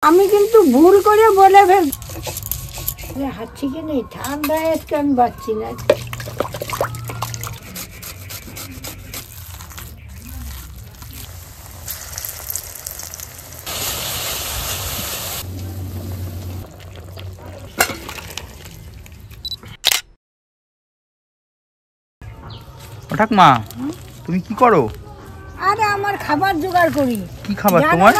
আমি কিন্তু ভুল করে বলে ফেল হাত থেকে নেই ঠান্ডায় আজকে আমি পাচ্ছি না। ঠাকুমা তুমি কি করো? আরে আমার খাবার জোগাড় করি। কি খাবার তোমার?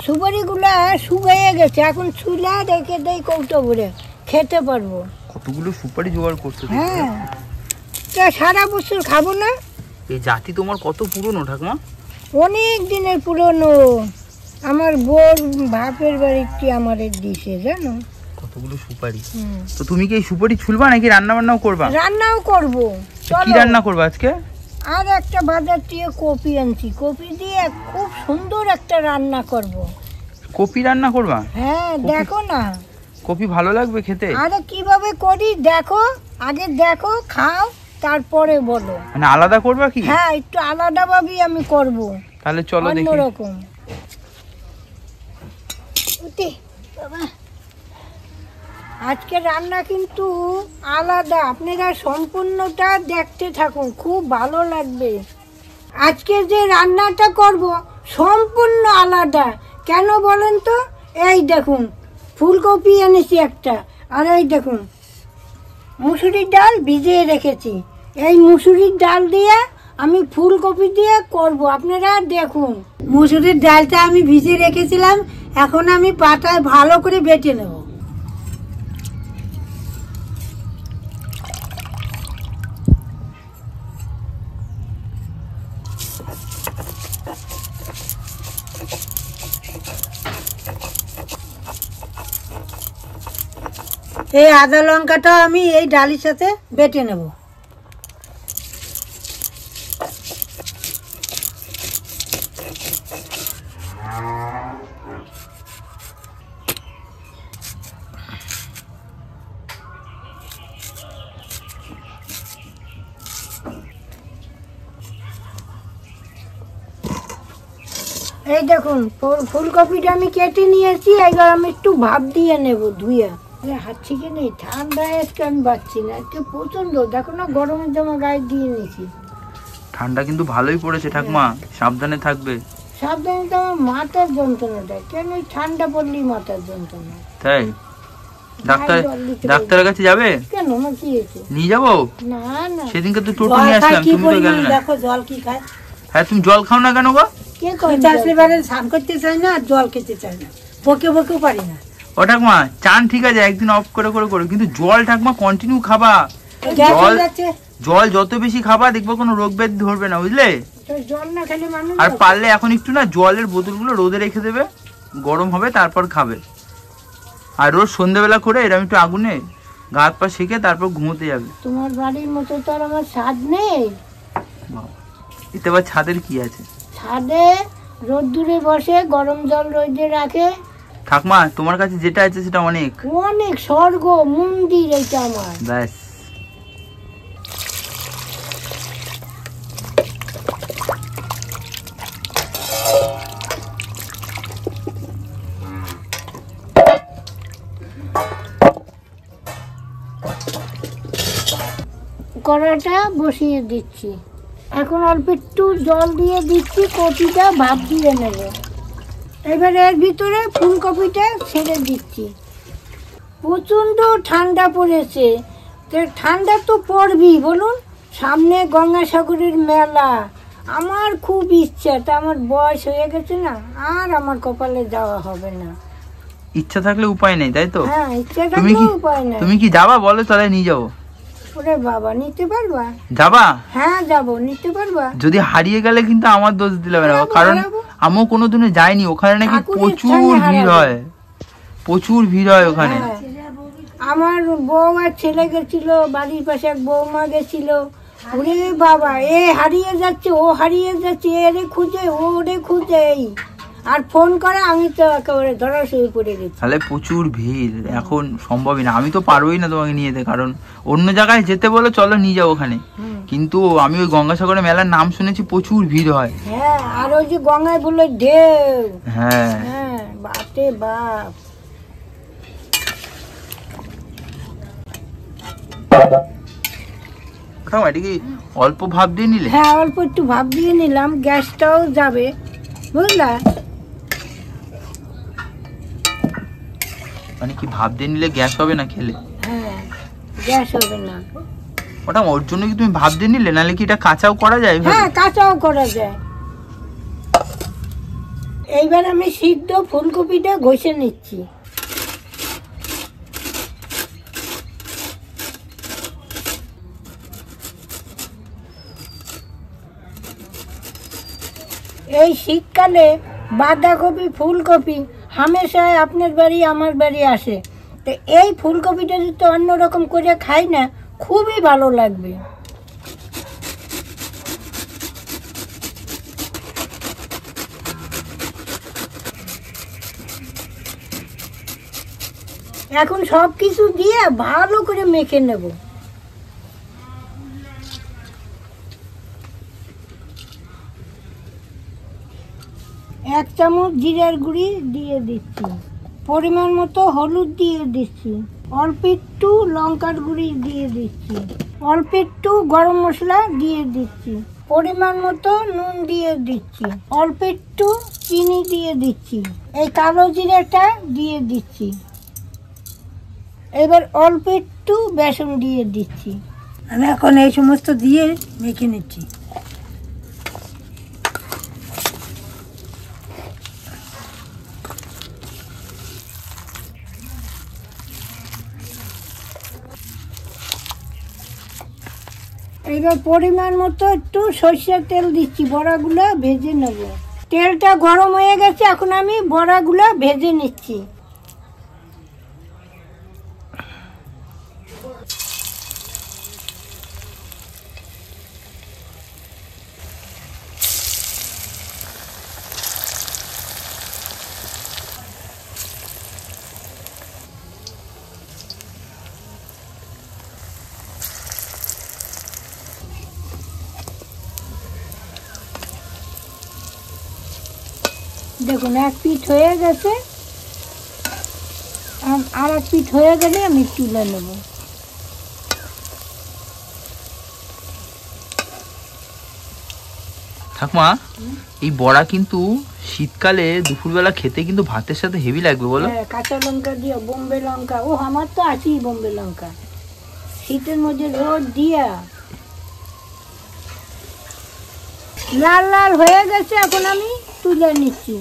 সুপারি গুলা শুকিয়ে গেছে, এখন চুলা রেখে দেই কৌটো ভরে খেতে পারবো। কতগুলো সুপারি জোগাড় করছো? হ্যাঁ, সারা বছর খাবো না। এই জাতি তোমার কত পুরনো ঠাকুমা? অনেক দিনের পুরনো। আমার বোর বাপের বাড়িতে আমারে দিছে জানো। কতগুলো সুপারি। তো তুমি কি এই সুপারি ছুলবা নাকি রান্না বান্নাও করবা? রান্নাও করব। কি রান্না করবা আজকে? আর একটা বাজার থেকে কপি আনছি, কপি দিয়ে খুব সুন্দর একটা রান্না করব। কপি রান্না করবা? হ্যাঁ, দেখো না। কপি ভালো লাগবে খেতে? আরে কিভাবে করি দেখো, আগে দেখো, খাও, তারপরে বলো। মানে আলাদা করবা কি? হ্যাঁ, একটু আলাদা ভাবেই আমি করব। তাহলে চলো দেখি। অন্যরকম। আজকে রান্না কিন্তু আলাদা, আপনারা সম্পূর্ণটা দেখতে থাকুন, খুব ভালো লাগবে। আজকে যে রান্নাটা করব সম্পূর্ণ আলাদা। কেন বলেন তো? এই দেখুন ফুলকপি এনেছি একটা, আর এই দেখুন মুসুরির ডাল ভিজিয়ে রেখেছি। এই মুসুরির ডাল দিয়ে আমি ফুলকপি দিয়ে করব, আপনারা দেখুন। মুসুরির ডালটা আমি ভিজিয়ে রেখেছিলাম, এখন আমি পাটায় ভালো করে বেটে নেব। এই আদা লঙ্কাটা আমি এই ডালের সাথে বেটে নেব। এই দেখুন ফুলকপিটা আমি কেটে নিয়েছি, এবার আমি একটু ভাপ দিয়ে নেব ধুয়ে। হাত থেকে নেই ঠান্ডায় আজকে আমি পাচ্ছি না, আজকে প্রচন্ড। দেখো না গরমের জামা গায়ে দিয়ে নিয়েছি। ঠান্ডা কিন্তু ভালোই পড়েছে ঠাকুমা, সাবধানে থাকবে। সাবধানে তো আমার মাথার যন্ত্রণা দেয়। কেন ঠান্ডা পড়লেই মাথার যন্ত্রণা? তাই? ডাক্তারের কাছে যাবে? কেন, আমার কি হয়েছে? নিয়ে যাবো? না না, সেদিনকে তো টোটো নিয়ে আসলাম, তুমি তো গেলে না। দেখো জল কি খায়। হ্যাঁ, তুমি জল খাও না কেন গো? কে কইতে আসলে বারে স্নান করতে চাই না, জল খেতে চাই না, বকে বকেও পারি না। ও ঠাকুমা চান ঠিক আছে, একদিন অফ করে করে করে, কিন্তু জল ঠাকুমা কন্টিনিউ খাবা। জল যত বেশি খাবা দেখবো কোনো রোগ ব্যাধি ধরবে না, বুঝলে? জল না খেলে মানুষ। আর পারলে এখন একটু না জলের বোতলগুলো রোদে রেখে দেবে, গরম হবে তারপর খাবে। আর রোজ সন্ধ্যাবেলা করে এরকম একটু আগুনে গা হাত পা সেকে তারপর ঘুমোতে যাবে। তোমার বাড়ির মতো তো আর আমার ছাদ নেই। এতে আবার ছাদের কি আছে? ছাদে রোদ্দুরে বসে গরম জল রোদে রাখে। ঠাকুমা তোমার কাছে যেটা আছে সেটা অনেক অনেক, স্বর্গ মন্দির এটা আমার। ব্যাস। কড়াটা বসিয়ে দিচ্ছি, এখন অল্প একটু জল দিয়ে দিচ্ছি, কপিটা ভাপ দিয়ে নেব। এবারে এর ভিতরে ফুলকপিটা ছেড়ে দিচ্ছি। প্রচণ্ড ঠান্ডা পড়েছে, তো ঠান্ডা তো পড়বেই বলুন। সামনে গঙ্গাসাগরের মেলা, আমার খুব ইচ্ছা, তা আমার বয়স হয়ে গেছে না, আর আমার কপালে যাওয়া হবে না। ইচ্ছা থাকলে উপায় নেই, তাই তো? হ্যাঁ, ইচ্ছা থাকলে উপায় নেই। তুমি কি যাবা বলো, তাহলে নিয়ে যাবো। ওরে বাবা, নিতে পারবা? যাবা? হ্যাঁ যাবো, নিতে পারবা। যদি হারিয়ে গেলে কিন্তু আমার দোষ দিলে হবে না, কারণ আমিও কোনোদিনও যাইনি। ওখানে নাকি প্রচুর ভিড় হয়, প্রচুর ভিড় হয় ওখানে। আমার বউ আর ছেলে গেছিল, বাড়ির পাশে এক বৌমা গেছিল। ওরে বাবা, এ হারিয়ে যাচ্ছে, ও হারিয়ে যাচ্ছে, এরে খুঁজে ওরে খুঁজে, আর ফোন করে, আমি তো একেবারে ধরাশয়ী পড়ে গেছি। তাহলে প্রচুর ভিড়, এখন সম্ভবই না, আমি তো পারবোই না তোমাকে নিয়ে যেতে। কারণ অন্য জায়গায় যেতে বলো চলো নিয়ে যাবো ওখানে, কিন্তু আমি ওই গঙ্গাসাগরের মেলার নাম শুনেছি, প্রচুর ভিড় হয়। হ্যাঁ, আর ওই যে গঙ্গায় বললো ঢেউ। হ্যাঁ, বাপরে বাপ। এটা কি অল্প ভাপ দিয়ে নিলে? হ্যাঁ, অল্প একটু ভাপ দিয়ে নিলাম, গ্যাসটাও যাবে, বুঝলা? মানে কি ভাপ দিয়ে নিলে গ্যাস হবে না খেলে? হ্যাঁ, গ্যাস হবে না। ওটা ওর জন্য কি তুমি ভাপ দিয়ে নিলে, নাহলে কি এটা কাঁচাও করা যায়? হ্যাঁ, কাঁচাও করা যায়। এইবার আমি সিদ্ধ ফুলকপিটা ঘষে নিচ্ছি। এই শীতকালে বাঁধাকপি ফুলকপি হামেশাই আপনার বাড়ি আমার বাড়ি আসে, তো এই ফুলকপিটা যদি অন্যরকম করে খাই না, খুবই ভালো লাগবে। এখন সব কিছু দিয়ে ভালো করে মেখে নেব। এক চামচ জিরার গুঁড়ি দিয়ে দিচ্ছি, পরিমাণ মতো হলুদ দিয়ে দিচ্ছি, অল্প একটু লঙ্কার গুঁড়ি দিয়ে দিচ্ছি, অল্প একটু গরম মশলা দিয়ে দিচ্ছি, পরিমাণ মতো নুন দিয়ে দিচ্ছি, অল্প একটু চিনি দিয়ে দিচ্ছি, এই কালো জিরাটা দিয়ে দিচ্ছি। এবার অল্প একটু বেসন দিয়ে দিচ্ছি। আমি এখন এই সমস্ত দিয়ে মেখে নিচ্ছি। এবার পরিমাণ মতো একটু সরষের তেল দিচ্ছি, বড়াগুলো ভেজে নেব। তেলটা গরম হয়ে গেছে, এখন আমি বড়াগুলো ভেজে নিচ্ছি। দেখুন, এক পিঠ হয়ে গেছে, আর এক পিঠ হয়ে গেলে আমি তুলে নেব। ঠাকুমা, এই বড়া কিন্তু শীতকালে দুপুরবেলা খেতে কিন্তু ভাতের সাথে হেভি লাগবে, বলো? হ্যাঁ, কাঁচা লঙ্কা দিয়ে, বোম্বে লঙ্কা, ও আমার তো আছেই বোম্বে লঙ্কা। শীতের মধ্যে রোদ দিয়া লাল লাল হয়ে গেছে, এখন আমি তুলে নিচ্ছি।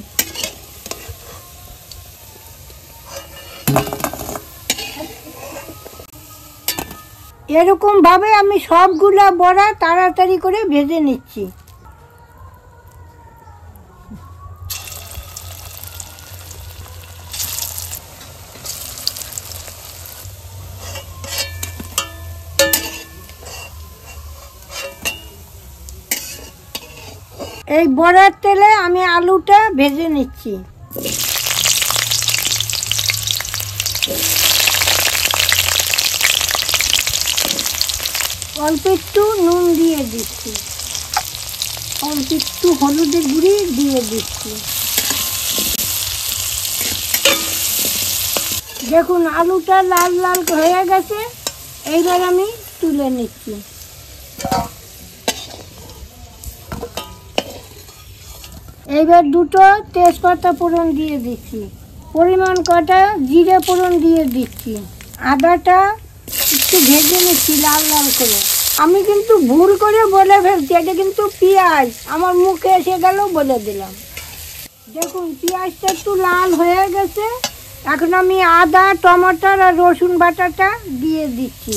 এরকম ভাবে আমি সবগুলা বড়া তাড়াতাড়ি করে ভেজে নিচ্ছি। এই বড়ার তেলে আমি আলুটা ভেজে নিচ্ছি। অল্প একটু নুন দিয়ে দিচ্ছি, অল্প একটু হলুদের গুঁড়ি দিয়ে দিচ্ছি। দেখুন, আলুটা লাল লাল হয়ে গেছে, এইবার আমি তুলে নিচ্ছি। এইবার দুটো তেজপাতা ফোড়ন দিয়ে দিচ্ছি, পরিমাণ কটা জিরে ফোড়ন দিয়ে দিচ্ছি, আদাটা একটু ভেজে নিচ্ছি লাল লাল করে। আমি কিন্তু ভুল করে বলে ফেলছি, এটা কিন্তু পেঁয়াজ, আমার মুখে এসে গেল বলে দিলাম। দেখুন, পেঁয়াজটা একটু লাল হয়ে গেছে, এখন আমি আদা, টমাটার আর রসুন বাটাটা দিয়ে দিচ্ছি।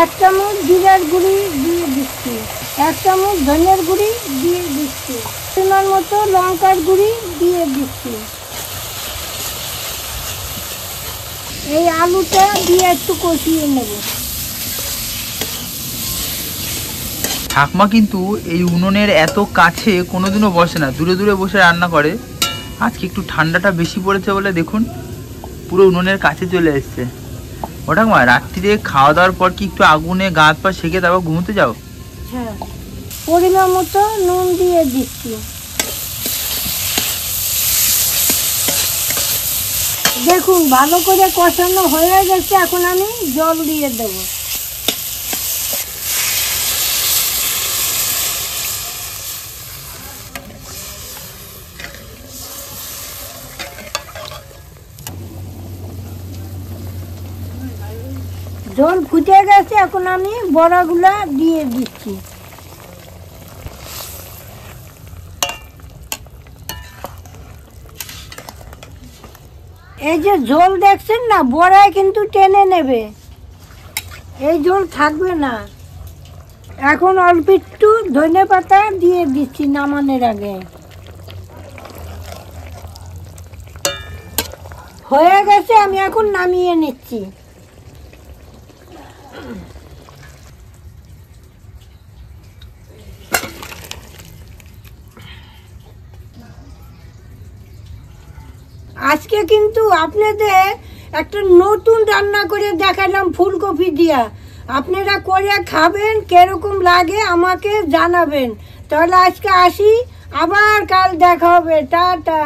এক চামচ জিরার গুঁড়ি দিয়ে দিচ্ছি, এক চামচ ধনিয়ার গুঁড়ি দিয়ে দিচ্ছি, পরিমাণ মতো লঙ্কার গুঁড়ি দিয়ে দিচ্ছি। এই আলুটা দিয়ে একটু কষিয়ে নেব। ঠাকুমা কিন্তু এই উনুনের এত কাছে কোনোদিনও বসে না, দূরে দূরে বসে রান্না করে। আজকে একটু ঠান্ডাটা বেশি পড়েছে বলে দেখুন পুরো উনুনের কাছে চলে এসছে। ও ঠাকুমা, রাত্রিরে খাওয়া দাওয়ার পর কি একটু আগুনে গা হাত পা সেকে তারপর ঘুমোতে যাও? হ্যাঁ, পরিমাণ মতো নুন দিয়ে দিচ্ছি। দেখুন ভালো করে কষানো হয়ে গেছে, এখন আমি জল দিয়ে দেবো। জল ফুটে গেছে, এখন আমি বড়াগুলা দিয়ে দিচ্ছি। এই যে ঝোল দেখছেন না, বড়ায় কিন্তু টেনে নেবে, এই ঝোল থাকবে না। এখন অল্প একটু ধনেপাতা দিয়ে দিচ্ছি নামানোর আগে। হয়ে গেছে, আমি এখন নামিয়ে নিচ্ছি। আজকে কিন্তু আপনাদের একটা নতুন রান্না করে দেখালাম ফুলকপি দিয়া। আপনারা করে খাবেন, কিরকম লাগে আমাকে জানাবেন। তাহলে আজকে আসি, আবার কাল দেখা হবে। টাটা।